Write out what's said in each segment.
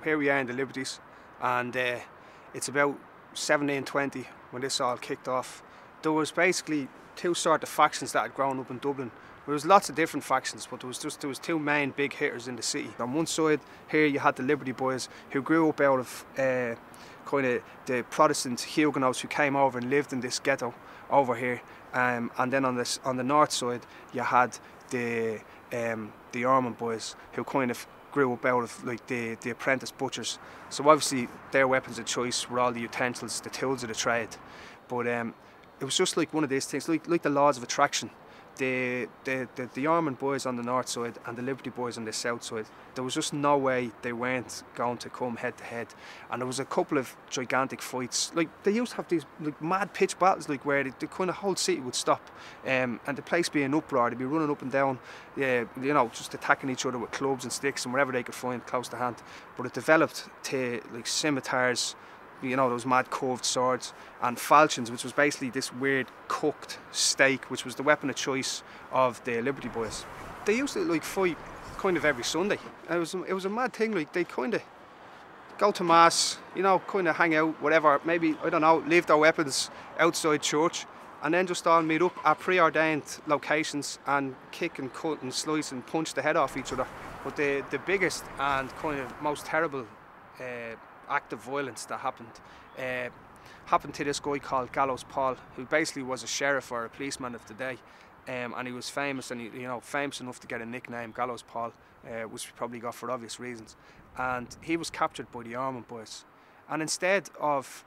here we are in the Liberties, and it's about 1720 when this all kicked off. There was basically two sort of factions that had grown up in Dublin. There was lots of different factions, but there was two main big hitters in the city. On one side here you had the Liberty Boys, who grew up out of kind of the Protestant Huguenots who came over and lived in this ghetto over here. And then on the north side you had the Ormond Boys, who kind of grew up out of like the apprentice butchers. So obviously their weapons of choice were all the utensils, the tools of the trade. But it was just like one of these things, like the laws of attraction. The Ormond Boys on the north side and the Liberty Boys on the south side, there was just no way they weren't going to come head to head. And there was a couple of gigantic fights. Like they used to have these like mad pitch battles, like where the kind of whole city would stop, and the place be in uproar. They'd be running up and down, you know, just attacking each other with clubs and sticks and whatever they could find close to hand. But it developed to like scimitars, you know, those mad curved swords, and falchions, which was basically this weird cooked steak, which was the weapon of choice of the Liberty Boys. They used to like fight kind of every Sunday. And it was a mad thing. Like they kind of go to mass, you know, kind of hang out, whatever. Maybe, I don't know, leave their weapons outside church, and then just all meet up at preordained locations and kick and cut and slice and punch the head off each other. But the biggest and kind of most terrible act of violence that happened to this guy called Gallows Paul, who basically was a sheriff or a policeman of the day, and he was famous, and famous enough to get a nickname, Gallows Paul, which we probably got for obvious reasons. And he was captured by the Ormond Boys, and instead of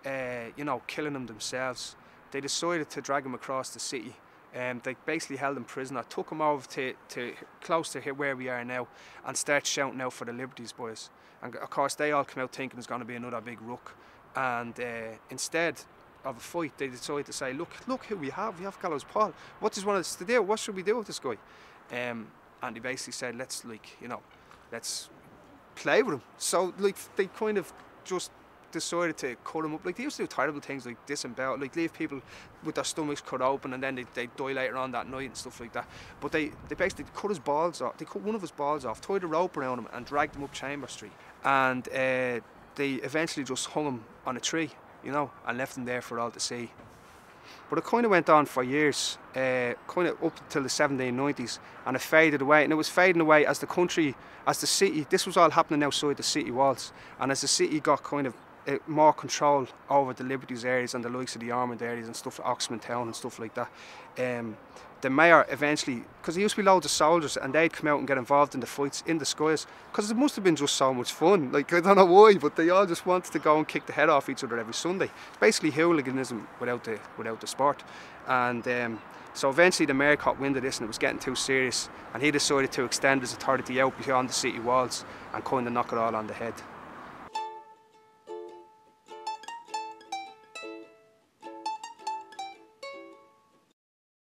killing him themselves, they decided to drag him across the city. They basically held him prisoner, took him over to close to here where we are now, and started shouting out for the Liberties Boys. And of course they all come out thinking there's going to be another big ruck, and instead of a fight they decided to say, look who we have Gallows Paul, what does you want us to do, what should we do with this guy? And they basically said, let's play with him. So like they kind of just decided to cut him up. Like they used to do terrible things like disembowel, like leave people with their stomachs cut open and then they die later on that night and stuff like that. But they basically cut his balls off. They cut one of his balls off, tied a rope around him and dragged him up Chamber Street. And they eventually just hung him on a tree, you know, and left him there for all to see. But it kind of went on for years, kind of up until the 1790s, and it faded away. And it was fading away as the city, this was all happening outside the city walls, and as the city got kind of more control over the Liberties areas and the likes of the Ormond areas and stuff, Oxman Town and stuff like that, the mayor eventually, because there used to be loads of soldiers and they'd come out and get involved in the fights in the skies, because it must have been just so much fun. Like I don't know why, but they all just wanted to go and kick the head off each other every Sunday. It's basically hooliganism without the sport. And so eventually the mayor caught wind of this and it was getting too serious, and he decided to extend his authority out beyond the city walls and kind of knock it all on the head.